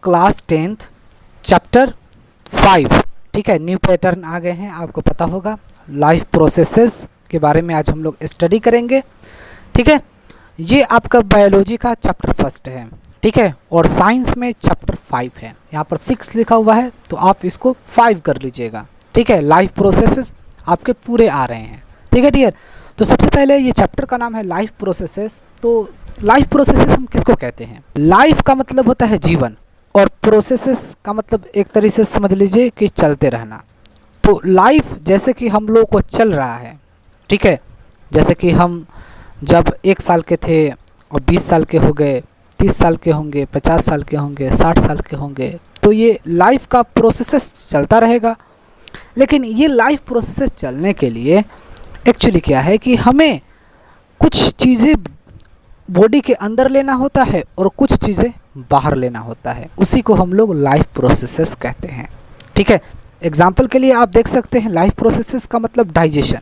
Class 10th chapter 5। ठीक है, new pattern आ गए हैं, आपको पता होगा। लाइफ प्रोसेसेस के बारे में आज हम लोग स्टडी करेंगे। ठीक है, ये आपका बायोलॉजी का चैप्टर 1 है। ठीक है, और साइंस में चैप्टर 5 है। यहाँ पर 6 लिखा हुआ है तो आप इसको 5 कर लीजिएगा। ठीक है, लाइफ प्रोसेसेस आपके पूरे आ रहे हैं। ठीक है डियर, तो सबसे पहले ये चैप्टर का नाम है लाइफ प्रोसेसेस। तो लाइफ प्रोसेसेस हम किसको कहते हैं? लाइफ का मतलब होता है जीवन, और प्रोसेसेस का मतलब एक तरीके से समझ लीजिए कि चलते रहना। तो लाइफ जैसे कि हम लोगों को चल रहा है। ठीक है, जैसे कि हम जब 1 साल के थे और 20 साल के हो गए, 30 साल के होंगे, 50 साल के होंगे, 60 साल के होंगे, तो ये लाइफ का प्रोसेसेस चलता रहेगा। लेकिन ये लाइफ प्रोसेसेस चलने के लिए एक्चुअली क्या है कि हमें कुछ चीज़ें बॉडी के अंदर लेना होता है और कुछ चीज़ें बाहर लेना होता है। उसी को हम लोग लाइफ प्रोसेसेस कहते हैं। ठीक है, एग्जाम्पल के लिए आप देख सकते हैं, लाइफ प्रोसेसेस का मतलब डाइजेशन।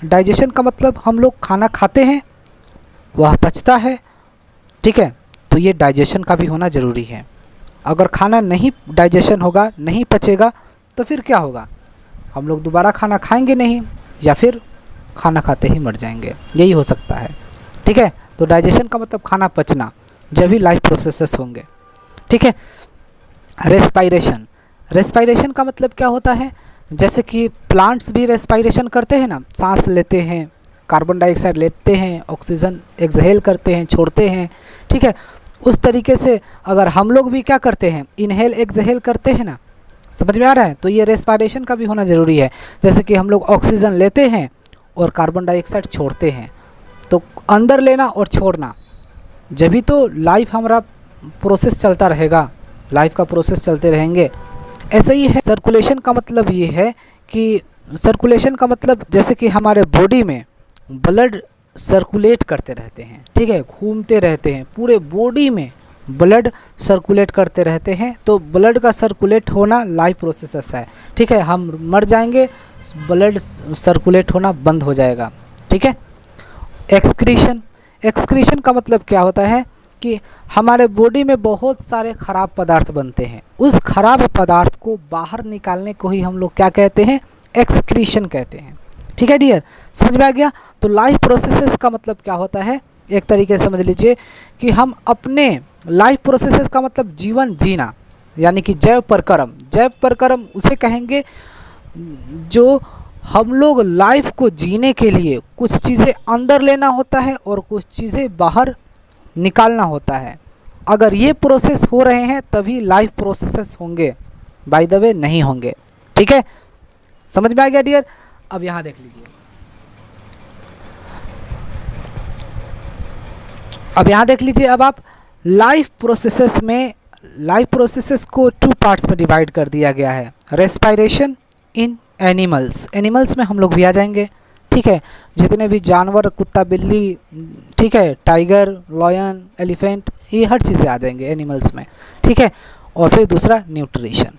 डाइजेशन का मतलब हम लोग खाना खाते हैं, वह पचता है। ठीक है, तो ये डाइजेशन का भी होना ज़रूरी है। अगर खाना नहीं डाइजेशन होगा, नहीं पचेगा, तो फिर क्या होगा? हम लोग दोबारा खाना खाएंगे नहीं, या फिर खाना खाते ही मर जाएंगे, यही हो सकता है। ठीक है, तो डाइजेशन का मतलब खाना पचना, जब भी लाइफ प्रोसेसेस होंगे। ठीक है, रेस्पायरेशन। रेस्पायरेशन का मतलब क्या होता है? जैसे कि प्लांट्स भी रेस्पायरेशन करते हैं ना, सांस लेते हैं, कार्बन डाइऑक्साइड लेते हैं, ऑक्सीजन एक्सहेल करते हैं, छोड़ते हैं। ठीक है, उस तरीके से अगर हम लोग भी क्या करते हैं, इनहेल एक्सहेल करते हैं ना, समझ में आ रहा है? तो ये रेस्पायरेशन का भी होना ज़रूरी है। जैसे कि हम लोग ऑक्सीजन लेते हैं और कार्बन डाइऑक्साइड छोड़ते हैं, तो अंदर लेना और छोड़ना, जब भी तो लाइफ हमारा प्रोसेस चलता रहेगा, लाइफ का प्रोसेस चलते रहेंगे। ऐसे ही है सर्कुलेशन का मतलब ये है कि सर्कुलेशन का मतलब जैसे कि हमारे बॉडी में ब्लड सर्कुलेट करते रहते हैं। ठीक है, घूमते रहते हैं, पूरे बॉडी में ब्लड सर्कुलेट करते रहते हैं। तो ब्लड का सर्कुलेट होना लाइफ प्रोसेस है। ठीक है, हम मर जाएंगे, ब्लड सर्कुलेट होना बंद हो जाएगा। ठीक है, एक्सक्रीशन। एक्सक्रीशन का मतलब क्या होता है कि हमारे बॉडी में बहुत सारे खराब पदार्थ बनते हैं, उस खराब पदार्थ को बाहर निकालने को ही हम लोग क्या कहते हैं? एक्सक्रीशन कहते हैं। ठीक है डियर, समझ में आ गया? तो लाइफ प्रोसेसेस का मतलब क्या होता है, एक तरीके से समझ लीजिए कि हम अपने लाइफ प्रोसेसेस का मतलब जीवन जीना, यानी कि जैव प्रक्रम। जैव प्रक्रम उसे कहेंगे जो हम लोग लाइफ को जीने के लिए कुछ चीज़ें अंदर लेना होता है और कुछ चीज़ें बाहर निकालना होता है। अगर ये प्रोसेस हो रहे हैं तभी लाइफ प्रोसेसेस होंगे, बाय द वे नहीं होंगे। ठीक है, समझ में आ गया डियर? अब यहाँ देख लीजिए, अब यहाँ देख लीजिए। अब आप लाइफ प्रोसेसेस में, लाइफ प्रोसेसेस को 2 पार्ट्स में डिवाइड कर दिया गया है। रेस्पायरेशन इन एनिमल्स, एनिमल्स में हम लोग भी आ जाएंगे। ठीक है, जितने भी जानवर, कुत्ता, बिल्ली, ठीक है, टाइगर, लॉयन, एलिफेंट, ये हर चीज़ें आ जाएंगे एनिमल्स में। ठीक है, और फिर दूसरा न्यूट्रिशन।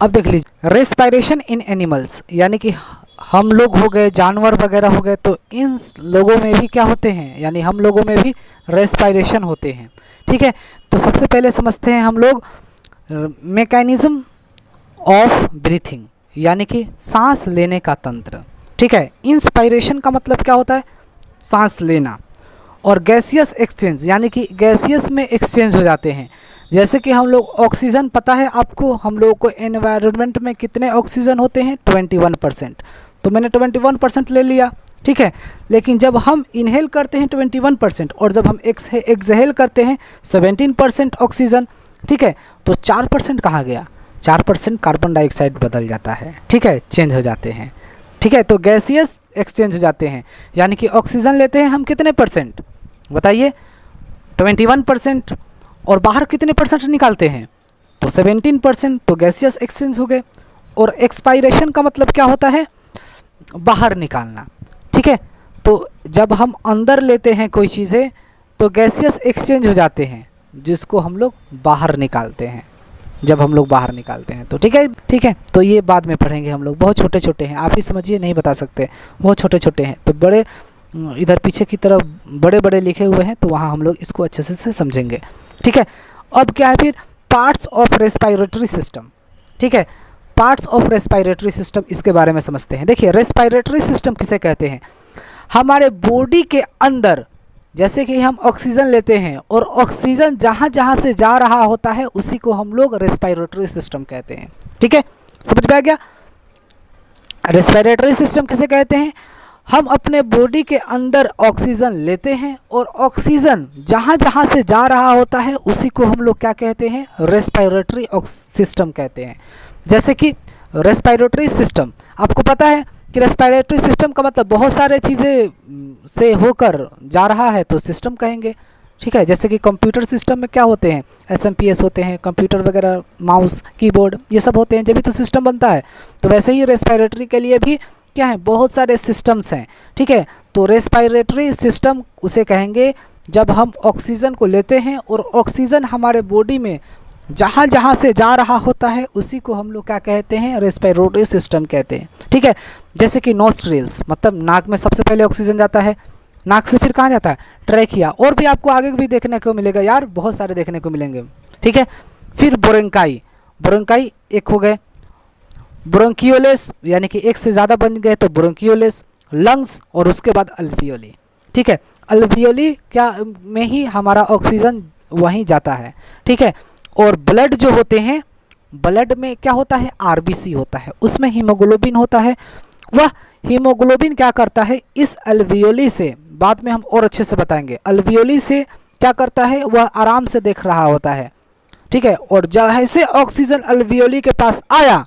अब देख लीजिए, रेस्पायरेशन इन एनिमल्स, यानी कि हम लोग हो गए, जानवर वगैरह हो गए, तो इन लोगों में भी क्या होते हैं, यानी हम लोगों में भी रेस्पायरेशन होते हैं। ठीक है, तो सबसे पहले समझते हैं हम लोग मैकेनिज्म ऑफ ब्रीथिंग, यानी कि सांस लेने का तंत्र। ठीक है, इंस्पायरेशन का मतलब क्या होता है? सांस लेना। और गैसियस एक्सचेंज, यानी कि गैसियस में एक्सचेंज हो जाते हैं। जैसे कि हम लोग ऑक्सीजन, पता है आपको, हम लोगों को एनवायरनमेंट में कितने ऑक्सीजन होते हैं? 21%। तो मैंने 21% ले लिया। ठीक है, लेकिन जब हम इनहेल करते हैं 21% और जब हम एक्सहेल करते हैं 17% ऑक्सीजन। ठीक है, तो 4% कहाँ गया? 4% कार्बन डाइऑक्साइड बदल जाता है। ठीक है, चेंज हो जाते हैं। ठीक है, तो गैसियस एक्सचेंज हो जाते हैं, यानी कि ऑक्सीजन लेते हैं हम कितने परसेंट बताइए? 21%। और बाहर कितने परसेंट निकालते हैं? तो 17%। तो गैसियस एक्सचेंज हो गए। और एक्सपायरेशन का मतलब क्या होता है? बाहर निकालना। ठीक है, तो जब हम अंदर लेते हैं कोई चीज़ें तो गैसियस एक्सचेंज हो जाते हैं, जिसको हम लोग बाहर निकालते हैं, जब हम लोग बाहर निकालते हैं। तो ठीक है, ठीक है, तो ये बाद में पढ़ेंगे हम लोग, बहुत छोटे छोटे हैं, आप ही समझिए, नहीं बता सकते, बहुत छोटे छोटे हैं। तो बड़े इधर पीछे की तरफ बड़े बड़े लिखे हुए हैं, तो वहाँ हम लोग इसको अच्छे से समझेंगे। ठीक है, अब क्या है फिर पार्ट्स ऑफ रेस्पिरेटरी सिस्टम, ठीक है, पार्ट्स ऑफ रेस्पिरेटरी सिस्टम, इसके बारे में समझते हैं। देखिए रेस्पिरेटरी सिस्टम किसे कहते हैं? हमारे बॉडी के अंदर जैसे कि हम ऑक्सीजन लेते हैं और ऑक्सीजन जहाँ जहाँ से जा रहा होता है उसी को हम लोग रेस्पिरेटरी सिस्टम कहते हैं, ठीक है, समझ में आ गया? रेस्पिरेटरी सिस्टम किसे कहते हैं? हम अपने बॉडी के अंदर ऑक्सीजन लेते हैं और ऑक्सीजन जहाँ जहाँ से जा रहा होता है उसी को हम लोग क्या कहते हैं? रेस्पिरेटरी सिस्टम कहते हैं। जैसे कि रेस्पिरेटरी सिस्टम, आपको पता है कि रेस्पिरेटरी सिस्टम का मतलब बहुत सारे चीज़ें से होकर जा रहा है तो सिस्टम कहेंगे, ठीक है। जैसे कि कंप्यूटर सिस्टम में क्या होते हैं? एसएमपीएस होते हैं, कंप्यूटर वगैरह, माउस, कीबोर्ड, ये सब होते हैं, जब भी तो सिस्टम बनता है। तो वैसे ही रेस्पिरेटरी के लिए भी क्या है? बहुत सारे सिस्टम्स हैं, ठीक है। तो रेस्पिरेटरी सिस्टम उसे कहेंगे जब हम ऑक्सीजन को लेते हैं और ऑक्सीजन हमारे बॉडी में जहाँ जहाँ से जा रहा होता है उसी को हम लोग क्या कहते हैं? रेस्पिरेटरी सिस्टम कहते हैं, ठीक है। जैसे कि नोस्ट्रिल्स, मतलब नाक में सबसे पहले ऑक्सीजन जाता है, नाक से फिर कहाँ जाता है? ट्रैकिया, और भी आपको आगे भी देखने को मिलेगा यार, बहुत सारे देखने को मिलेंगे, ठीक है। फिर ब्रोंकाई, ब्रोंकाई एक हो गए, ब्रोंकियोलेस यानी कि एक से ज़्यादा बन गए तो ब्रोंकियोलेस, लंग्स, और उसके बाद अल्वियोली, ठीक है। अल्वियोली क्या में ही हमारा ऑक्सीजन वहीं जाता है, ठीक है। और ब्लड जो होते हैं, ब्लड में क्या होता है? आरबीसी होता है, उसमें हीमोग्लोबिन होता है। वह हीमोग्लोबिन क्या करता है? इस अल्वियोली से, बाद में हम और अच्छे से बताएंगे, अल्वियोली से क्या करता है? वह आराम से देख रहा होता है, ठीक है। और जैसे ऑक्सीजन अल्वियोली के पास आया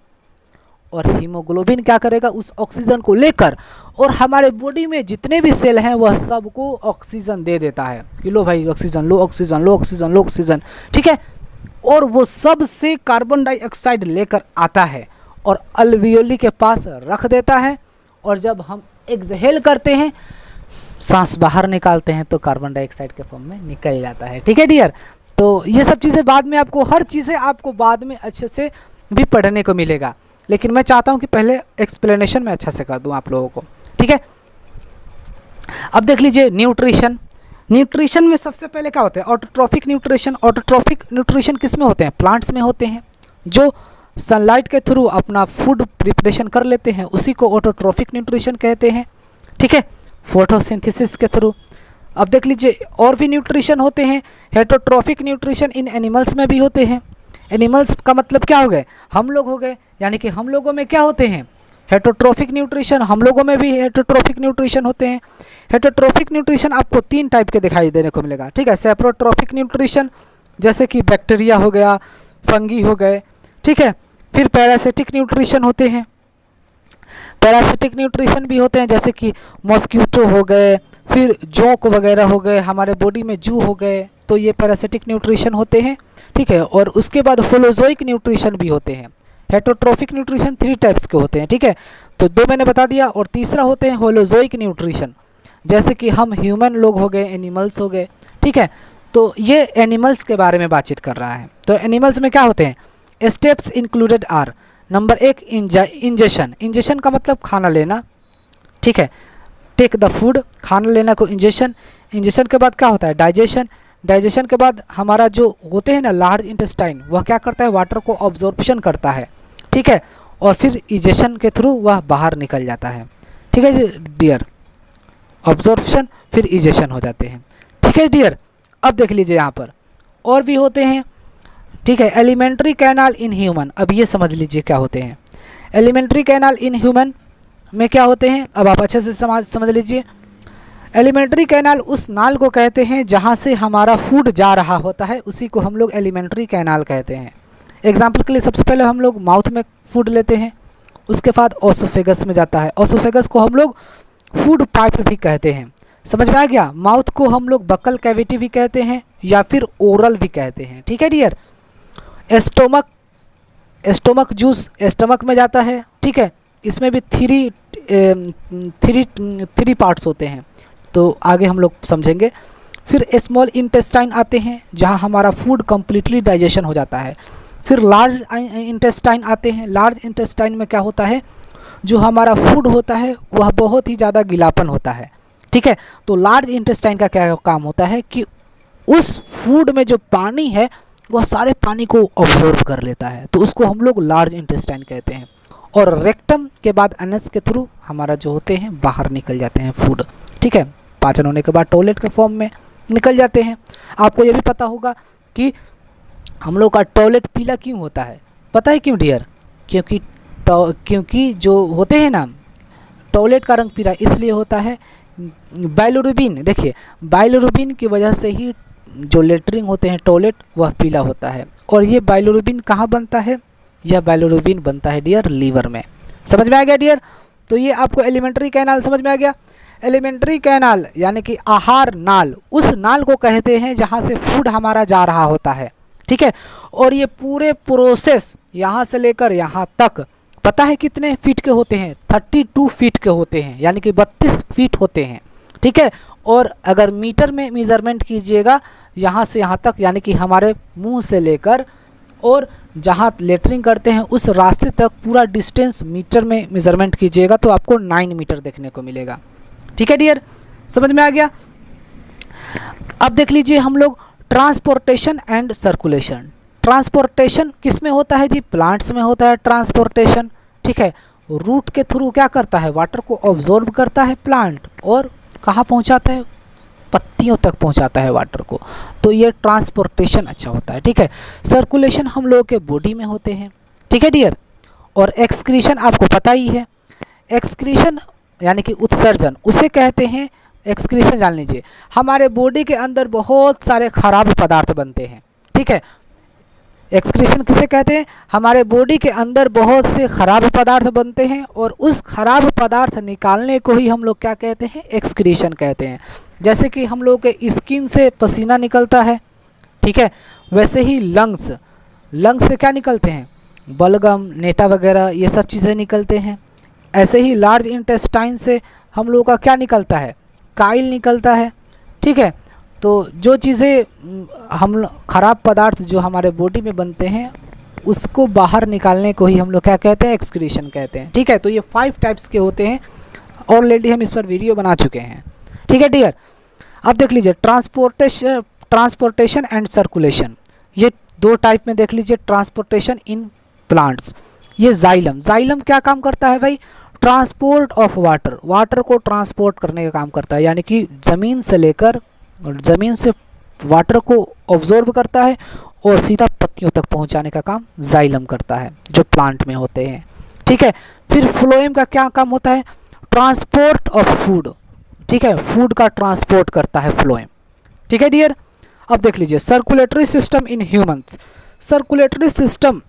और हीमोग्लोबिन क्या करेगा? उस ऑक्सीजन को लेकर और हमारे बॉडी में जितने भी सेल हैं वह सबको ऑक्सीजन दे देता है कि लो भाई ऑक्सीजन लो, ऑक्सीजन लो, ऑक्सीजन लो, ऑक्सीजन, ठीक है। और वो सब से कार्बन डाइऑक्साइड लेकर आता है और अल्वियोली के पास रख देता है, और जब हम एक्सहेल करते हैं, सांस बाहर निकालते हैं तो कार्बन डाइऑक्साइड के फॉर्म में निकल जाता है, ठीक है डियर। तो ये सब चीज़ें बाद में आपको, हर चीज़ें आपको बाद में अच्छे से भी पढ़ने को मिलेगा, लेकिन मैं चाहता हूँ कि पहले एक्सप्लेनेशन में अच्छा से कर दूँ आप लोगों को, ठीक है। अब देख लीजिए न्यूट्रिशन। न्यूट्रिशन में सबसे पहले क्या होता है? Autotrophic nutrition. ऑटोट्रॉफिक न्यूट्रिशन किस में होते हैं? प्लांट्स में होते हैं, जो सनलाइट के थ्रू अपना फूड प्रिपरेशन कर लेते हैं, उसी को ऑटोट्रॉफिक न्यूट्रिशन कहते हैं, ठीक है, फोटोसिंथेसिस के थ्रू। अब देख लीजिए और भी न्यूट्रिशन होते हैं। हेटरोट्रॉफिक न्यूट्रिशन इन एनिमल्स में भी होते हैं। एनिमल्स का मतलब क्या हो गए? हम लोग हो गए, यानी कि हम लोगों में क्या होते हैं? Heterotrophic nutrition. हम लोगों में भी हेटरोट्रॉफिक न्यूट्रिशन होते हैं। हेटरोट्रॉफिक न्यूट्रिशन आपको 3 टाइप के दिखाई देने को मिलेगा, ठीक है। सेप्रोट्रॉफिक न्यूट्रिशन, जैसे कि बैक्टीरिया हो गया, फंगी हो गए, ठीक है। फिर पैरासिटिक न्यूट्रिशन होते हैं। पैरासिटिक न्यूट्रिशन भी होते हैं, जैसे कि मॉस्किटो हो गए, फिर जोंक वगैरह हो गए, हमारे बॉडी में जू हो गए, तो ये पैरासिटिक न्यूट्रिशन होते हैं, ठीक है। और उसके बाद होलोजोइक न्यूट्रिशन भी होते हैं। हेटरोट्रॉफिक न्यूट्रिशन 3 टाइप्स के होते हैं, ठीक है। तो 2 मैंने बता दिया, और तीसरा होते हैं होलोजोइक न्यूट्रिशन, जैसे कि हम ह्यूमन लोग हो गए, एनिमल्स हो गए, ठीक है। तो ये एनिमल्स के बारे में बातचीत कर रहा है। तो एनिमल्स में क्या होते हैं? Steps included are, number 1 ingestion. Ingestion का मतलब खाना लेना, ठीक है। टेक द फूड, खाना लेना को इंजेशन। इंजेशन के बाद क्या होता है? डाइजेशन। डाइजेशन के बाद हमारा जो होते हैं ना लार्ज इंटेस्टाइन, वह क्या करता है? वाटर को ऑब्जॉर्प्शन करता है, ठीक है। और फिर इजेशन के थ्रू वह बाहर निकल जाता है, ठीक है जी डियर। ऑब्जॉर्प्शन फिर इजेशन हो जाते हैं, ठीक है डियर। अब देख लीजिए यहाँ पर और भी होते हैं, ठीक है। एलिमेंट्री कैनाल इन ह्यूमन, अब ये समझ लीजिए क्या होते हैं। एलिमेंट्री कैनाल इन ह्यूमन में क्या होते हैं, अब आप अच्छे से समझ लीजिए। एलिमेंट्री कैनाल उस नाल को कहते हैं जहाँ से हमारा फूड जा रहा होता है, उसी को हम लोग एलिमेंट्री कैनाल कहते हैं। एग्जाम्पल के लिए सबसे पहले हम लोग माउथ में फूड लेते हैं, उसके बाद ओसोफेगस में जाता है। ओसोफेगस को हम लोग फूड पाइप भी कहते हैं, समझ में आ गया। माउथ को हम लोग बक्कल कैविटी भी कहते हैं या फिर ओरल भी कहते हैं, ठीक है डियर। एस्टोमक, एस्टोमक जूस एस्टोमक में जाता है, ठीक है। इसमें भी थ्री पार्ट्स होते हैं, तो आगे हम लोग समझेंगे। फिर स्मॉल इंटेस्टाइन आते हैं जहां हमारा फूड कम्प्लीटली डाइजेशन हो जाता है। फिर लार्ज इंटेस्टाइन आते हैं। लार्ज इंटेस्टाइन में क्या होता है? जो हमारा फूड होता है वह बहुत ही ज़्यादा गीलापन होता है, ठीक है। तो लार्ज इंटेस्टाइन का क्या काम होता है कि उस फूड में जो पानी है वह सारे पानी को ऑब्जॉर्व कर लेता है, तो उसको हम लोग लार्ज इंटेस्टाइन कहते हैं। और रेक्टम के बाद एनस के थ्रू हमारा जो होते हैं बाहर निकल जाते हैं फूड, ठीक है। पाचन होने के बाद टॉयलेट के फॉर्म में निकल जाते हैं। आपको ये भी पता होगा कि हम लोग का टॉयलेट पीला क्यों होता है, पता है क्यों डियर? क्योंकि जो होते हैं ना, टॉयलेट का रंग पीला इसलिए होता है, बाइलोरुबिन, देखिए बाइलोरुबिन की वजह से ही जो लेटरिन होते हैं टॉयलेट वह पीला होता है। और ये बाइलोरुबिन कहाँ बनता है? यह बाइलोरुबिन बनता है डियर लीवर में। समझ में आ गया डियर? तो ये आपको एलिमेंट्री कैनाल समझ में आ गया। एलिमेंट्री कैनाल यानी कि आहार नाल, उस नाल को कहते हैं जहाँ से फूड हमारा जा रहा होता है, ठीक है। और ये पूरे प्रोसेस यहाँ से लेकर यहाँ तक पता है कितने फीट के होते हैं? 32 फीट के होते हैं, यानी कि 32 फीट होते हैं, ठीक है। और अगर मीटर में मेज़रमेंट कीजिएगा यहाँ से यहाँ तक, यानी कि हमारे मुंह से लेकर और जहाँ लेटरिंग करते हैं उस रास्ते तक पूरा डिस्टेंस मीटर में मेज़रमेंट कीजिएगा तो आपको 9 मीटर देखने को मिलेगा, ठीक है डियर? समझ में आ गया? अब देख लीजिए हम लोग ट्रांसपोर्टेशन एंड सर्कुलेशन। ट्रांसपोर्टेशन किस में होता है जी? प्लांट्स में होता है ट्रांसपोर्टेशन, ठीक है। रूट के थ्रू क्या करता है? वाटर को ऑब्जॉर्ब करता है प्लांट और कहाँ पहुँचाता है? पत्तियों तक पहुँचाता है वाटर को, तो ये ट्रांसपोर्टेशन अच्छा होता है, ठीक है। सर्कुलेशन हम लोगों के बॉडी में होते हैं, ठीक है डियर। और एक्सक्रीशन आपको पता ही है, एक्सक्रीशन यानी कि उत्सर्जन उसे कहते हैं। एक्सक्रीशन जान लीजिए, हमारे बॉडी के अंदर बहुत सारे खराब पदार्थ बनते हैं, ठीक है। एक्सक्रीशन किसे कहते हैं? हमारे बॉडी के अंदर बहुत से खराब पदार्थ बनते हैं और उस खराब पदार्थ निकालने को ही हम लोग क्या कहते हैं? एक्सक्रीशन कहते हैं। जैसे कि हम लोग के स्किन से पसीना निकलता है, ठीक है, वैसे ही लंग्स से क्या निकलते हैं? बलगम, नेटा वगैरह ये सब चीज़ें निकलते हैं। ऐसे ही लार्ज इंटेस्टाइन से हम लोग का क्या निकलता है? काइल निकलता है, ठीक है। तो जो चीज़ें हम खराब पदार्थ जो हमारे बॉडी में बनते हैं उसको बाहर निकालने को ही हम लोग क्या कहते हैं? एक्सक्रीशन कहते हैं, ठीक है। तो ये 5 टाइप्स के होते हैं, ऑलरेडी हम इस पर वीडियो बना चुके हैं, ठीक है डियर। अब देख लीजिए ट्रांसपोर्टेशन एंड सर्कुलेशन, ये 2 टाइप में देख लीजिए। ट्रांसपोर्टेशन इन प्लांट्स, ये जाइलम क्या काम करता है भाई? ट्रांसपोर्ट ऑफ वाटर को ट्रांसपोर्ट करने का काम करता है, यानी कि ज़मीन से लेकर ज़मीन से वाटर को ऑब्जॉर्व करता है और सीधा पत्तियों तक पहुंचाने का काम जाइलम करता है, जो प्लांट में होते हैं, ठीक है। फिर फ्लोएम का क्या काम होता है? ट्रांसपोर्ट ऑफ फूड, ठीक है, फूड का ट्रांसपोर्ट करता है फ्लोएम, ठीक है डियर। अब देख लीजिए circulatory system in humans. Circulatory system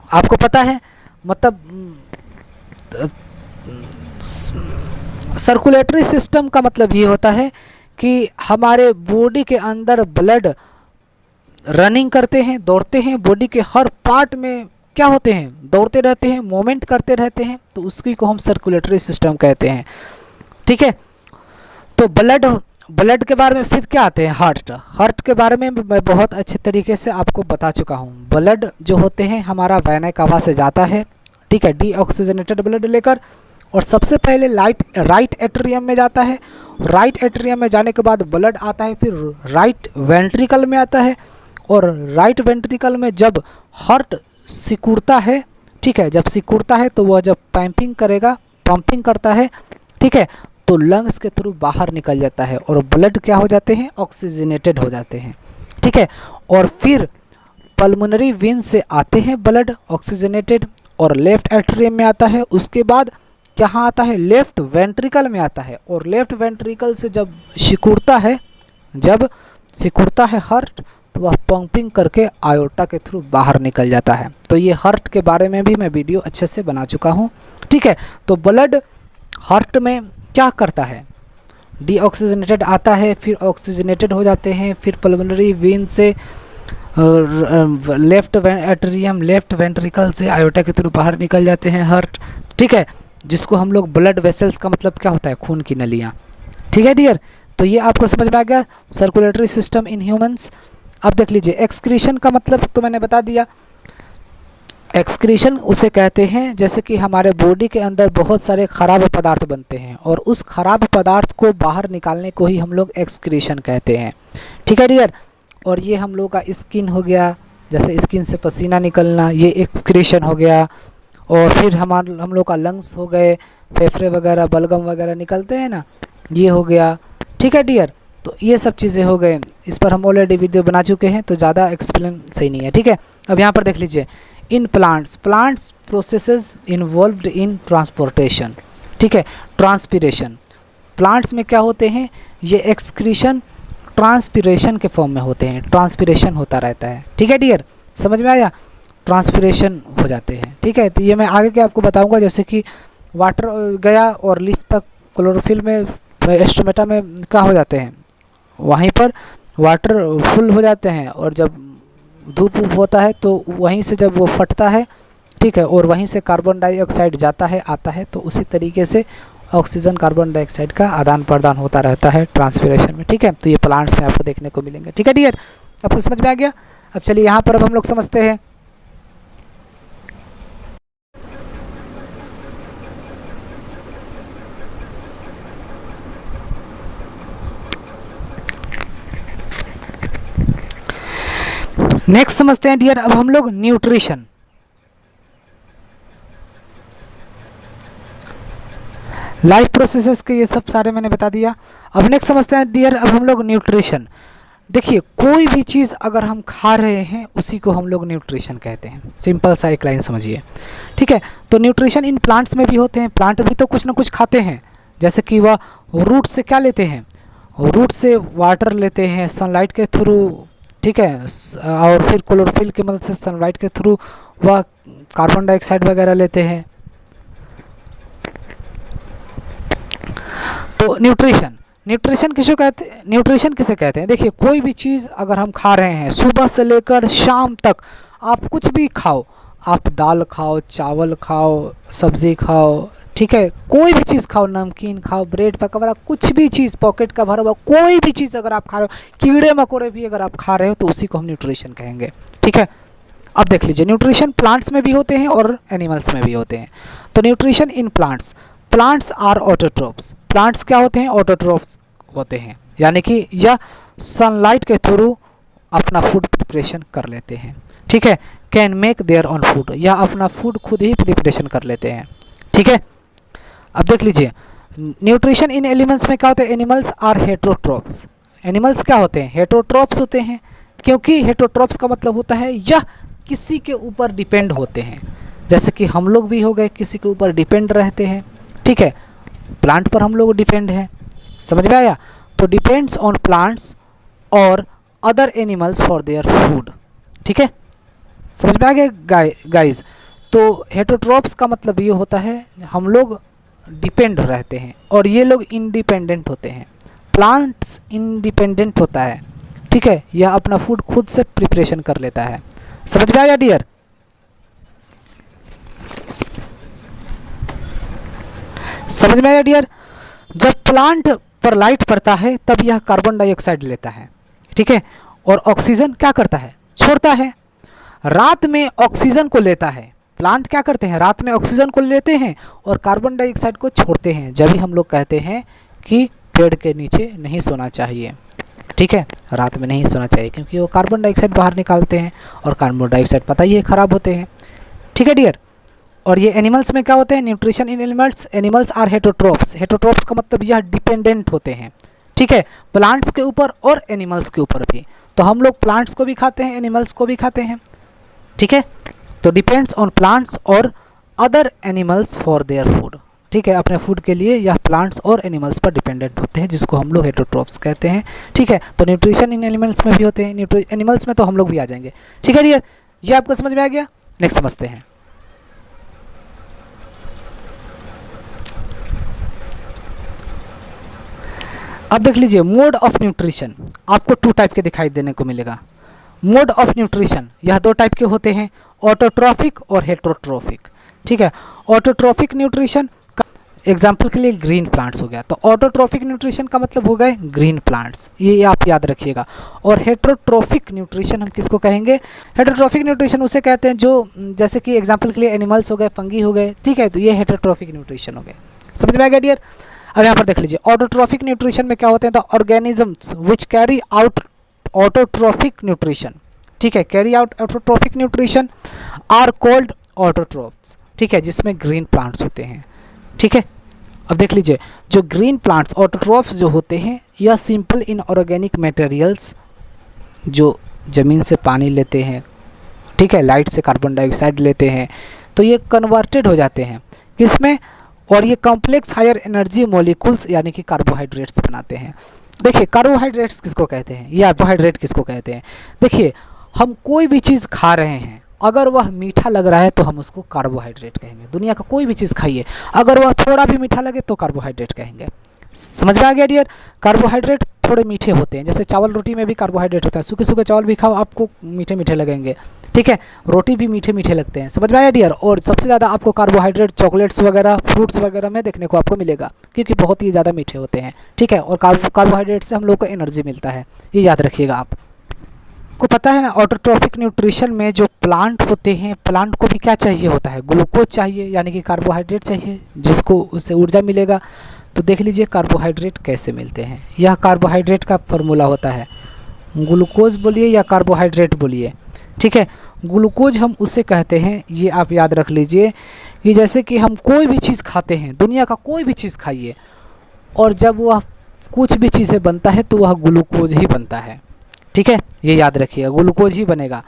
आपको पता है, मतलब सर्कुलेटरी सिस्टम का मतलब ये होता है कि हमारे बॉडी के अंदर ब्लड रनिंग करते हैं, दौड़ते हैं, बॉडी के हर पार्ट में क्या होते हैं? दौड़ते रहते हैं, मूवमेंट करते रहते हैं, तो उसकी को हम सर्कुलेटरी सिस्टम कहते हैं, ठीक है। तो ब्लड के बारे में फिर क्या आते हैं? हार्ट के बारे में मैं बहुत अच्छे तरीके से आपको बता चुका हूँ। ब्लड जो होते हैं हमारा वैना कावा से जाता है, ठीक है, डीऑक्सीजनेटेड ब्लड लेकर, और सबसे पहले राइट एट्रियम में जाता है। राइट एट्रियम में जाने के बाद ब्लड आता है, फिर राइट वेंट्रिकल में आता है, और राइट वेंट्रिकल में जब हार्ट सिकुड़ता है, ठीक है, जब सिकुड़ता है तो वह जब पंपिंग करता है, ठीक है, तो लंग्स के थ्रू बाहर निकल जाता है और ब्लड क्या हो जाते हैं? ऑक्सीजनेटेड हो जाते हैं, ठीक है। और फिर पल्मोनरी वेन से आते हैं ब्लड ऑक्सीजनेटेड और लेफ्ट एट्रियम में आता है। उसके बाद कहाँ आता है? लेफ्ट वेंट्रिकल में आता है, और लेफ्ट वेंट्रिकल से जब सिकुड़ता है हार्ट, तो वह पंपिंग करके आयोटा के थ्रू बाहर निकल जाता है। तो ये हार्ट के बारे में भी मैं वीडियो अच्छे से बना चुका हूँ, ठीक है। तो ब्लड हार्ट में क्या करता है? डीऑक्सीजनेटेड आता है, फिर ऑक्सीजनेटेड हो जाते हैं, फिर पल्मोनरी वेन से लेफ्ट एट्रियम, लेफ्ट वेंट्रिकल से आयोटा के थ्रू बाहर निकल जाते हैं हार्ट, ठीक है, जिसको हम लोग ब्लड वेसल्स का मतलब क्या होता है? खून की नलियाँ, ठीक है डियर। तो ये आपको समझ में आ गया सर्कुलेटरी सिस्टम इन ह्यूमंस। अब देख लीजिए एक्सक्रीशन का मतलब तो मैंने बता दिया। एक्सक्रीशन उसे कहते हैं जैसे कि हमारे बॉडी के अंदर बहुत सारे खराब पदार्थ बनते हैं और उस खराब पदार्थ को बाहर निकालने को ही हम लोग एक्सक्रीशन कहते हैं, ठीक है डियर। और ये हम लोग का स्किन हो गया, जैसे स्किन से पसीना निकलना, ये एक्सक्रीशन हो गया। और फिर हम लोग का लंग्स हो गए, फेफड़े वगैरह बलगम वगैरह निकलते हैं ना, ये हो गया। ठीक है डियर, तो ये सब चीज़ें हो गए, इस पर हम ऑलरेडी वीडियो बना चुके हैं, तो ज़्यादा एक्सप्लेन सही नहीं है। ठीक है, अब यहाँ पर देख लीजिए, in plants processes involved in transportation. ठीक है, ट्रांसपीरेशन, प्लांट्स में क्या होते हैं, ये एक्सक्रीशन ट्रांसपीरेशन के फॉर्म में होते हैं, ट्रांसपीरेशन होता रहता है। ठीक है डियर, समझ में आया, ट्रांसपीरेशन हो जाते हैं। ठीक है, तो ये मैं आगे के आपको बताऊंगा, जैसे कि वाटर गया और लीफ तक क्लोरोफिल में स्टोमेटा में क्या हो जाते हैं, वहीं पर वाटर फुल हो जाते हैं, और जब धूप होता है तो वहीं से जब वो फटता है, ठीक है, और वहीं से कार्बन डाइऑक्साइड जाता है आता है, तो उसी तरीके से ऑक्सीजन कार्बन डाइऑक्साइड का आदान प्रदान होता रहता है ट्रांसपीरेशन में। ठीक है, तो ये प्लांट्स में आपको देखने को मिलेंगे। ठीक है डियर, आपको समझ में आ गया। अब चलिए यहाँ पर अब हम लोग समझते हैं नेक्स्ट, समझते हैं डियर अब हम लोग न्यूट्रिशन। लाइफ प्रोसेसेस के ये सब सारे मैंने बता दिया। अब नेक्स्ट समझते हैं डियर अब हम लोग न्यूट्रिशन। देखिए, कोई भी चीज़ अगर हम खा रहे हैं उसी को हम लोग न्यूट्रिशन कहते हैं। सिंपल सा एक लाइन समझिए। ठीक है, तो न्यूट्रिशन इन प्लांट्स में भी होते हैं, प्लांट भी तो कुछ ना कुछ खाते हैं, जैसे कि वह रूट से क्या लेते हैं, रूट से वाटर लेते हैं सनलाइट के थ्रू। ठीक है, और फिर क्लोरोफिल की मदद से सनलाइट के थ्रू वह कार्बन डाइऑक्साइड वगैरह लेते हैं। तो न्यूट्रिशन किसे कहते हैं, न्यूट्रिशन किसे कहते हैं, देखिए कोई भी चीज़ अगर हम खा रहे हैं, सुबह से लेकर शाम तक आप कुछ भी खाओ, आप दाल खाओ, चावल खाओ, सब्ज़ी खाओ, ठीक है, कोई भी चीज़ खाओ, नमकीन खाओ, ब्रेड पकौड़ा, कुछ भी चीज़ पॉकेट का भरा हुआ कोई भी चीज़ अगर आप खा रहे हो, कीड़े मकोड़े भी अगर आप खा रहे हो, तो उसी को हम न्यूट्रिशन कहेंगे। ठीक है, अब देख लीजिए, न्यूट्रिशन प्लांट्स में भी होते हैं और एनिमल्स में भी होते हैं। तो nutrition in plants are autotrophs. Plants क्या होते हैं, ऑटोट्रोप्स होते हैं, यानी कि यह सनलाइट के थ्रू अपना फूड प्रिपरेशन कर लेते हैं। ठीक है, can make their on food, या अपना फूड खुद ही प्रिपरेशन कर लेते हैं। ठीक है, अब देख लीजिए, न्यूट्रिशन इन एनिमल्स में क्या होते हैं, एनिमल्स आर हेटरोट्रोप्स। एनिमल्स क्या होते हैं, हेटरोट्रोप्स होते हैं, क्योंकि हेटरोट्रोप्स का मतलब होता है यह किसी के ऊपर डिपेंड होते हैं, जैसे कि हम लोग भी हो गए, किसी के ऊपर डिपेंड रहते हैं। ठीक है, प्लांट पर हम लोग डिपेंड हैं, समझ में आया। तो डिपेंड्स ऑन प्लांट्स और other animals for their food. ठीक है, समझ में आ गया गाइज। तो हेटरोट्रोप्स का मतलब ये होता है हम लोग डिपेंड रहते हैं और ये लोग इंडिपेंडेंट होते हैं। प्लांट्स इंडिपेंडेंट होता है, ठीक है, यह अपना फूड खुद से प्रिपरेशन कर लेता है। समझ में आया डियर, समझ में आया डियर। जब प्लांट पर लाइट पड़ता है तब यह कार्बन डाइऑक्साइड लेता है, ठीक है, और ऑक्सीजन क्या करता है, छोड़ता है। रात में ऑक्सीजन को लेता है, प्लांट क्या करते हैं, रात में ऑक्सीजन को लेते हैं और कार्बन डाइऑक्साइड को छोड़ते हैं। जब भी हम लोग कहते हैं कि पेड़ के नीचे नहीं सोना चाहिए, ठीक है, रात में नहीं सोना चाहिए, क्योंकि वो कार्बन डाइऑक्साइड बाहर निकालते हैं और कार्बन डाइऑक्साइड पता ही है खराब होते हैं। ठीक है डियर, और ये एनिमल्स में क्या होते हैं, nutrition in animals, animals are heterotrophs. Heterotrophs का मतलब यह डिपेंडेंट होते हैं, ठीक है, प्लांट्स के ऊपर और एनिमल्स के ऊपर भी। तो हम लोग प्लांट्स को भी खाते हैं, एनिमल्स को भी खाते हैं। ठीक है, तो डिपेंड्स ऑन प्लांट्स और other animals for their food. ठीक है, अपने फूड के लिए यह प्लांट्स और एनिमल्स पर डिपेंडेंट होते हैं, जिसको हम लोग हेटरोट्रोप्स कहते हैं। ठीक है, तो न्यूट्रिशन इन एनिमल्स में भी होते हैं, एनिमल्स में तो हम लोग भी आ जाएंगे। ठीक है डियर, ये आपको समझ में आ गया। नेक्स्ट समझते हैं। अब देख लीजिए, मोड ऑफ न्यूट्रिशन आपको 2 टाइप के दिखाई देने को मिलेगा। मोड ऑफ न्यूट्रिशन यह 2 टाइप के होते हैं, ऑटोट्रॉफिक और हेटरोट्रॉफिक। ठीक है, ऑटोट्रॉफिक न्यूट्रिशन का एग्जाम्पल के लिए ग्रीन प्लांट्स हो गया, तो ऑटोट्रॉफिक न्यूट्रिशन का मतलब हो गए ग्रीन प्लांट्स, ये आप याद रखिएगा। और हेटरोट्रॉफिक न्यूट्रिशन हम किसको कहेंगे, हेटरोट्रॉफिक न्यूट्रिशन उसे कहते हैं जो, जैसे कि एग्जाम्पल के लिए एनिमल्स हो गए, फंगी हो गए, ठीक है, तो ये हेटरोट्रॉफिक न्यूट्रिशन हो गए। समझ में आ गया डियर। अब यहाँ पर देख लीजिए, ऑटोट्रॉफिक न्यूट्रिशन में क्या होते हैं, the organisms which carry out autotrophic nutrition, ठीक है, carry out autotrophic nutrition are called autotrophs, ठीक है, जिसमें ग्रीन प्लांट्स होते हैं, ठीक है। अब देख लीजिए, जो ग्रीन प्लांट्स ऑटोट्रॉफ्स जो होते हैं या सिंपल इनऑर्गेनिक मटेरियल्स जो ज़मीन से पानी लेते हैं, ठीक है, लाइट से कार्बन डाइऑक्साइड लेते हैं, तो ये कन्वर्टेड हो जाते हैं किसमें, और ये कॉम्प्लेक्स हायर एनर्जी मॉलिक्यूल्स यानी कि कार्बोहाइड्रेट्स बनाते हैं। देखिए कार्बोहाइड्रेट्स किसको कहते हैं या कार्बोहाइड्रेट किसको कहते हैं। देखिए हम कोई भी चीज़ खा रहे हैं, अगर वह मीठा लग रहा है तो हम उसको कार्बोहाइड्रेट कहेंगे। दुनिया का कोई भी चीज़ खाइए, अगर वह थोड़ा भी मीठा लगे तो कार्बोहाइड्रेट कहेंगे। समझ में आ गया डियर। कार्बोहाइड्रेट थोड़े मीठे होते हैं, जैसे चावल रोटी में भी कार्बोहाइड्रेट होता है, सूखे सूखे चावल भी खाओ आपको मीठे मीठे लगेंगे, ठीक है, रोटी भी मीठे मीठे लगते हैं। समझ में आया डियर। और सबसे ज़्यादा आपको कार्बोहाइड्रेट चॉकलेट्स वगैरह फ्रूट्स वगैरह में देखने को आपको मिलेगा, क्योंकि बहुत ही ज़्यादा मीठे होते हैं, ठीक है। और कार्बोहाइड्रेट से हम लोग को एनर्जी मिलता है, ये याद रखिएगा आप। को पता है ना, ऑटोट्रॉफिक न्यूट्रिशन में जो प्लांट होते हैं, प्लांट को भी क्या चाहिए होता है, ग्लूकोज चाहिए, यानी कि कार्बोहाइड्रेट चाहिए, जिसको उससे ऊर्जा मिलेगा। तो देख लीजिए कार्बोहाइड्रेट कैसे मिलते हैं। यह कार्बोहाइड्रेट का फार्मूला होता है, ग्लूकोज बोलिए या कार्बोहाइड्रेट बोलिए, ठीक है। ग्लूकोज हम उसे कहते हैं, ये आप याद रख लीजिए, कि जैसे कि हम कोई भी चीज़ खाते हैं, दुनिया का कोई भी चीज़ खाइए, और जब वह कुछ भी चीज़ें बनता है तो वह ग्लूकोज ही बनता है, ठीक है, ये याद रखिएगा, ग्लूकोज ही बनेगा।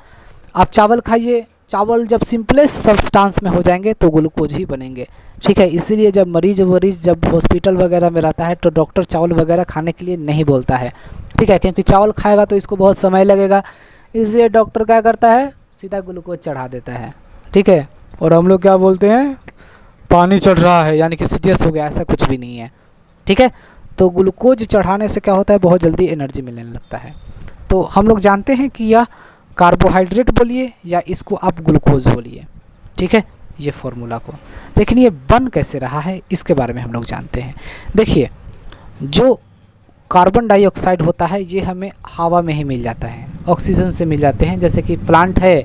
आप चावल खाइए, चावल जब सिंपलेस्ट सब्सटेंस में हो जाएंगे तो ग्लूकोज ही बनेंगे, ठीक है। इसीलिए जब मरीज जब हॉस्पिटल वगैरह में रहता है तो डॉक्टर चावल वगैरह खाने के लिए नहीं बोलता है, ठीक है, क्योंकि चावल खाएगा तो इसको बहुत समय लगेगा, इसलिए डॉक्टर क्या करता है, सीधा ग्लूकोज चढ़ा देता है, ठीक है। और हम लोग क्या बोलते हैं, पानी चढ़ रहा है, यानी कि सीरियस हो गया, ऐसा कुछ भी नहीं है, ठीक है। तो ग्लूकोज चढ़ाने से क्या होता है, बहुत जल्दी एनर्जी मिलने लगता है। तो हम लोग जानते हैं कि यह कार्बोहाइड्रेट बोलिए या इसको आप ग्लूकोज बोलिए, ठीक है, ये फॉर्मूला को। लेकिन ये बन कैसे रहा है इसके बारे में हम लोग जानते हैं। देखिए जो कार्बन डाइऑक्साइड होता है ये हमें हवा में ही मिल जाता है, ऑक्सीजन से मिल जाते हैं। जैसे कि प्लांट है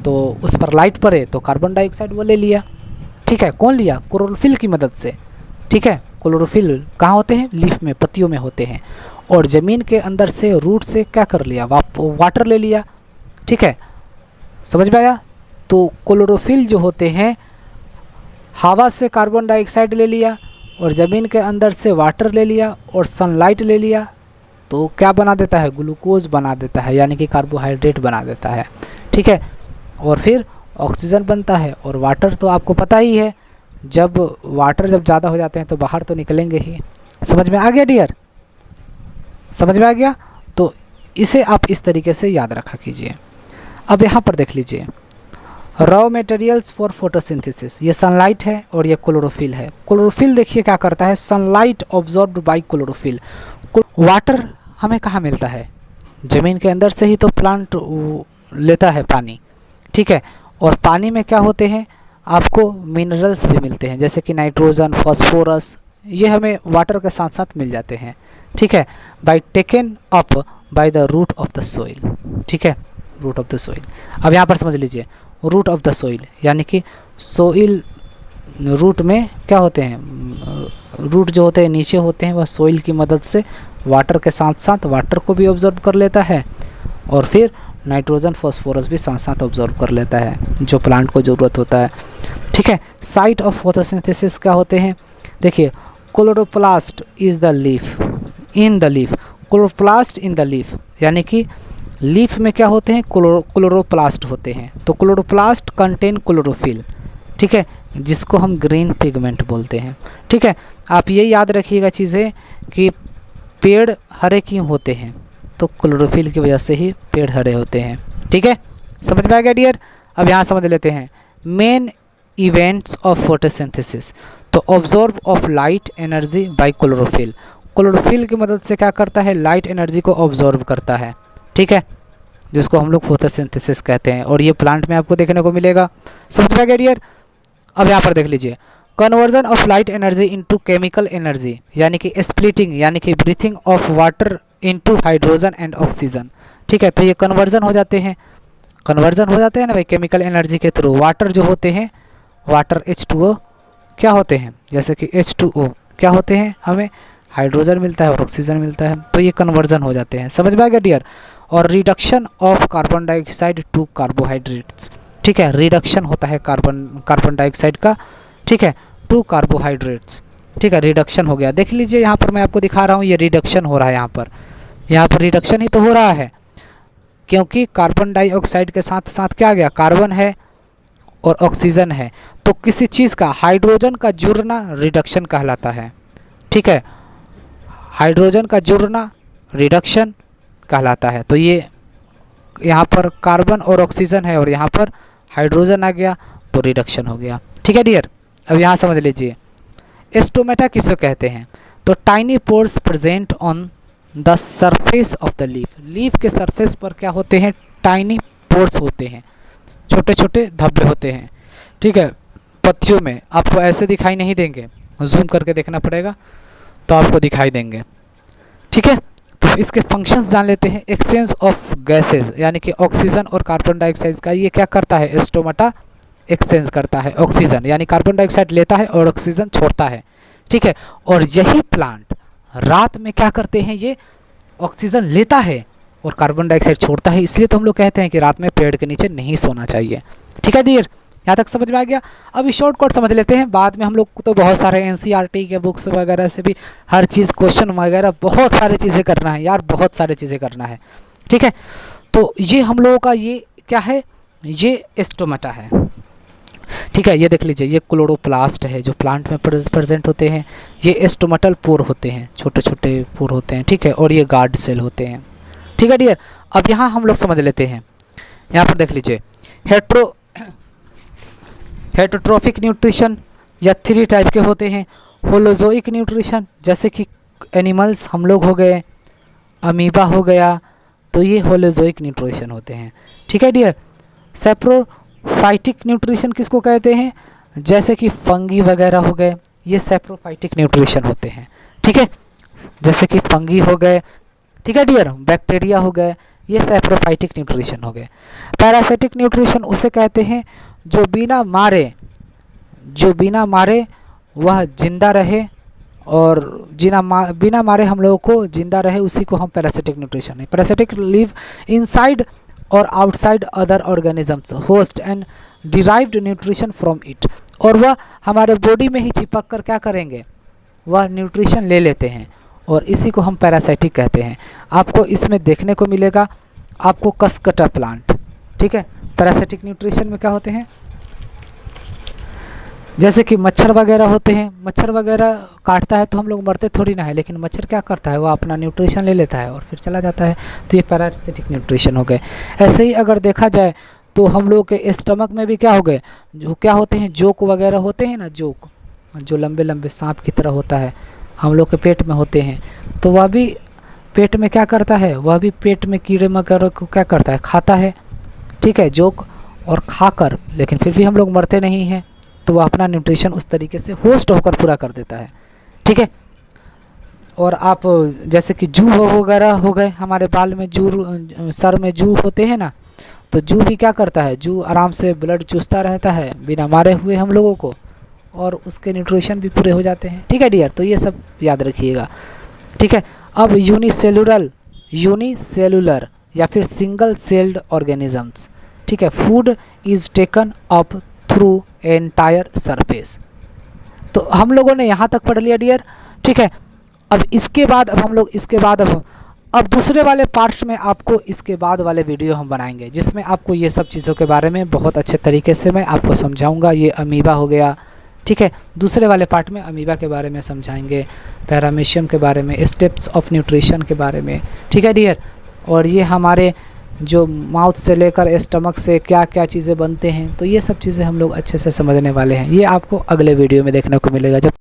तो उस पर लाइट पड़े तो कार्बन डाइऑक्साइड वो ले लिया, ठीक है, कौन लिया, क्लोरोफिल की मदद से, ठीक है। क्लोरोफिल कहाँ होते हैं, लीफ में, पत्तियों में होते हैं। और ज़मीन के अंदर से रूट से क्या कर लिया, वाटर ले लिया, ठीक है, समझ में आया। तो क्लोरोफिल जो होते हैं हवा से कार्बन डाइऑक्साइड ले लिया और ज़मीन के अंदर से वाटर ले लिया और सनलाइट ले लिया, तो क्या बना देता है, ग्लूकोज बना देता है, यानी कि कार्बोहाइड्रेट बना देता है, ठीक है। और फिर ऑक्सीजन बनता है, और वाटर तो आपको पता ही है, जब वाटर जब ज़्यादा हो जाते हैं तो बाहर तो निकलेंगे ही। समझ में आ गया डियर, समझ में आ गया। तो इसे आप इस तरीके से याद रखा कीजिए। अब यहाँ पर देख लीजिए, रॉ मटेरियल्स फॉर फोटोसिंथेसिस, ये सनलाइट है और ये क्लोरोफिल है। क्लोरोफिल देखिए क्या करता है, सनलाइट ऑब्जॉर्ब्ड बाय क्लोरोफिल। वाटर हमें कहाँ मिलता है, ज़मीन के अंदर से ही तो प्लांट लेता है पानी, ठीक है। और पानी में क्या होते हैं, आपको मिनरल्स भी मिलते हैं, जैसे कि नाइट्रोजन, फॉस्फोरस, ये हमें वाटर के साथ साथ मिल जाते हैं, ठीक है, by taken up by the root of the soil, ठीक है, रूट ऑफ द सोइल। अब यहाँ पर समझ लीजिए, रूट ऑफ द सोइल यानी कि सोइल, रूट में क्या होते हैं, रूट जो होते हैं नीचे होते हैं, वह सोइल की मदद से वाटर के साथ साथ वाटर को भी ऑब्जर्व कर लेता है, और फिर नाइट्रोजन फॉस्फोरस भी साथ साथ ऑब्जर्व कर लेता है, जो प्लांट को ज़रूरत होता है, ठीक है। साइट ऑफ फोटोसिंथेसिस क्या होते हैं, देखिए chloroplast is the leaf, in the leaf, chloroplast in the leaf, यानी कि लीफ में क्या होते हैं, क्लोरोप्लास्ट होते हैं। तो क्लोरोप्लास्ट कंटेन क्लोरोफिल, ठीक है, जिसको हम ग्रीन पिगमेंट बोलते हैं, ठीक है। आप ये याद रखिएगा चीज़ें कि पेड़ हरे क्यों होते हैं, तो क्लोरोफिल की वजह से ही पेड़ हरे होते हैं, ठीक है, समझ में आ गया डियर। अब यहाँ समझ लेते हैं मेन इवेंट्स ऑफ फोटोसिंथेसिस। तो absorb of light energy by chlorophyll, chlorophyll की मदद से क्या करता है, लाइट एनर्जी को ऑब्जॉर्ब करता है, ठीक है, जिसको हम लोग फोटोसिंथेसिस कहते हैं, और ये प्लांट में आपको देखने को मिलेगा। समझ में आ गया डियर। अब यहाँ पर देख लीजिए, conversion of light energy into chemical energy, यानी कि स्प्लिटिंग, यानी कि breathing of water into hydrogen and oxygen, ठीक है। तो ये कन्वर्जन हो जाते हैं, कन्वर्जन हो जाते हैं ना भाई, केमिकल एनर्जी के थ्रू। वाटर जो होते हैं, वाटर H2O क्या होते हैं, जैसे कि H2O क्या होते हैं, हमें हाइड्रोजन मिलता है और ऑक्सीजन मिलता है, तो ये कन्वर्जन हो जाते हैं। समझ में आ गया डियर। और reduction of carbon dioxide to carbohydrates, ठीक है, रिडक्शन होता है कार्बन डाइऑक्साइड का, ठीक है, टू कार्बोहाइड्रेट्स, ठीक है, रिडक्शन हो गया। देख लीजिए यहाँ पर मैं आपको दिखा रहा हूँ, ये रिडक्शन हो रहा है, यहाँ पर रिडक्शन ही तो हो रहा है, क्योंकि कार्बन डाइऑक्साइड के साथ साथ क्या आ गया, कार्बन है और ऑक्सीजन है, तो किसी चीज़ का हाइड्रोजन का जुड़ना रिडक्शन कहलाता है, ठीक है, हाइड्रोजन का जुड़ना रिडक्शन कहलाता है। तो ये यहाँ पर कार्बन और ऑक्सीजन है और यहाँ पर हाइड्रोजन आ गया तो रिडक्शन हो गया, ठीक है डियर। अब यहाँ समझ लीजिए स्टोमेटा किसको कहते हैं, तो tiny pores present on the surface of the leaf के सरफेस पर क्या होते हैं, टाइनी पोर्स होते हैं, छोटे छोटे धब्बे होते हैं, ठीक है, पत्तियों में आपको ऐसे दिखाई नहीं देंगे, जूम करके देखना पड़ेगा तो आपको दिखाई देंगे, ठीक है। तो इसके फंक्शंस जान लेते हैं। एक्सचेंज ऑफ गैसेस, यानी कि ऑक्सीजन और कार्बन डाइऑक्साइड का ये क्या करता है, स्टोमेटा एक्सचेंज करता है ऑक्सीजन, यानी कार्बन डाइऑक्साइड लेता है और ऑक्सीजन छोड़ता है, ठीक है। और यही प्लांट रात में क्या करते हैं, ये ऑक्सीजन लेता है और कार्बन डाइऑक्साइड छोड़ता है, इसलिए तो हम लोग कहते हैं कि रात में पेड़ के नीचे नहीं सोना चाहिए, ठीक है डियर। यहाँ तक समझ में आ गया। अभी शॉर्टकट समझ लेते हैं, बाद में हम लोग तो बहुत सारे एनसीईआरटी के बुक्स वगैरह से भी हर चीज़ क्वेश्चन वगैरह बहुत सारी चीज़ें करना है यार, बहुत सारी चीज़ें करना है, ठीक है। तो ये हम लोगों का ये क्या है, ये स्टोमेटा है, ठीक है। ये देख लीजिए, ये क्लोरोप्लास्ट है जो प्लांट में प्रेजेंट होते हैं, ये स्टोमेटल पोर होते हैं, छोटे छोटे पोर होते हैं, ठीक है, और ये गार्ड सेल होते हैं, ठीक है डियर। अब यहाँ हम लोग समझ लेते हैं, यहाँ पर देख लीजिए हेटरोट्रोफिक न्यूट्रिशन या 3 टाइप के होते हैं। होलोजोइक न्यूट्रिशन, जैसे कि एनिमल्स हम लोग हो गए, अमीबा हो गया, तो ये होलोजोइक न्यूट्रिशन होते हैं, ठीक है डियर। सैप्रोफाइटिक न्यूट्रिशन किसको कहते हैं, जैसे कि फंगी वगैरह हो गए, ये सैप्रोफाइटिक न्यूट्रिशन होते हैं, ठीक है, जैसे कि फंगी हो गए, ठीक है डियर, बैक्टीरिया हो गए, ये सैप्रोफाइटिक न्यूट्रिशन हो गए। पैरासिटिक न्यूट्रिशन उसे कहते हैं जो बिना मारे वह जिंदा रहे और बिना मारे हम लोगों को जिंदा रहे, उसी को हम पैरासिटिक न्यूट्रिशन है। पैरासिटिक लिव इनसाइड और outside other organisms host and derived nutrition from it, और वह हमारे बॉडी में ही चिपक कर क्या करेंगे, वह न्यूट्रिशन ले लेते हैं और इसी को हम पैरासाइटिक कहते हैं। आपको इसमें देखने को मिलेगा आपको कसकटा प्लांट, ठीक है। पैरासाइटिक न्यूट्रिशन में क्या होते हैं, जैसे कि मच्छर वगैरह होते हैं, मच्छर वगैरह काटता है तो हम लोग मरते थोड़ी ना है, लेकिन मच्छर क्या करता है, वो अपना न्यूट्रिशन ले लेता है और फिर चला जाता है, तो ये पैरासिटिक न्यूट्रिशन हो गए। ऐसे ही अगर देखा जाए तो हम लोग के स्टमक में भी क्या हो गए, जो क्या होते हैं, जोक वगैरह होते हैं ना, जोक जो लंबे लंबे सांप की तरह होता है, हम लोग के पेट में होते हैं, तो वह भी पेट में क्या करता है, वह भी पेट में कीड़े मकोड़े को क्या करता है, खाता है, ठीक है, जोक, और खाकर लेकिन फिर भी हम लोग मरते नहीं हैं, तो वह अपना न्यूट्रिशन उस तरीके से होस्ट होकर पूरा कर देता है, ठीक है। और आप जैसे कि जू वगैरह हो गए, हमारे बाल में जू, सर में जू होते हैं ना, तो जू भी क्या करता है, जू आराम से ब्लड चूसता रहता है बिना मारे हुए हम लोगों को, और उसके न्यूट्रिशन भी पूरे हो जाते हैं, ठीक है डियर। तो ये सब याद रखिएगा, ठीक है। अब यूनिसेलुलर या फिर सिंगल सेल्ड ऑर्गेनिजम्स, ठीक है, food is taken up through entire surface. तो हम लोगों ने यहाँ तक पढ़ लिया डियर, ठीक है। अब इसके बाद अब दूसरे वाले पार्ट में आपको इसके बाद वाले वीडियो हम बनाएंगे, जिसमें आपको ये सब चीज़ों के बारे में बहुत अच्छे तरीके से मैं आपको समझाऊंगा। ये अमीबा हो गया, ठीक है, दूसरे वाले पार्ट में अमीबा के बारे में समझाएंगे, पैरामीशियम के बारे में, स्टेप्स ऑफ न्यूट्रिशन के बारे में, ठीक है डियर। और ये हमारे जो माउथ से लेकर स्टमक से क्या क्या चीज़ें बनते हैं, तो ये सब चीज़ें हम लोग अच्छे से समझने वाले हैं। ये आपको अगले वीडियो में देखने को मिलेगा। जब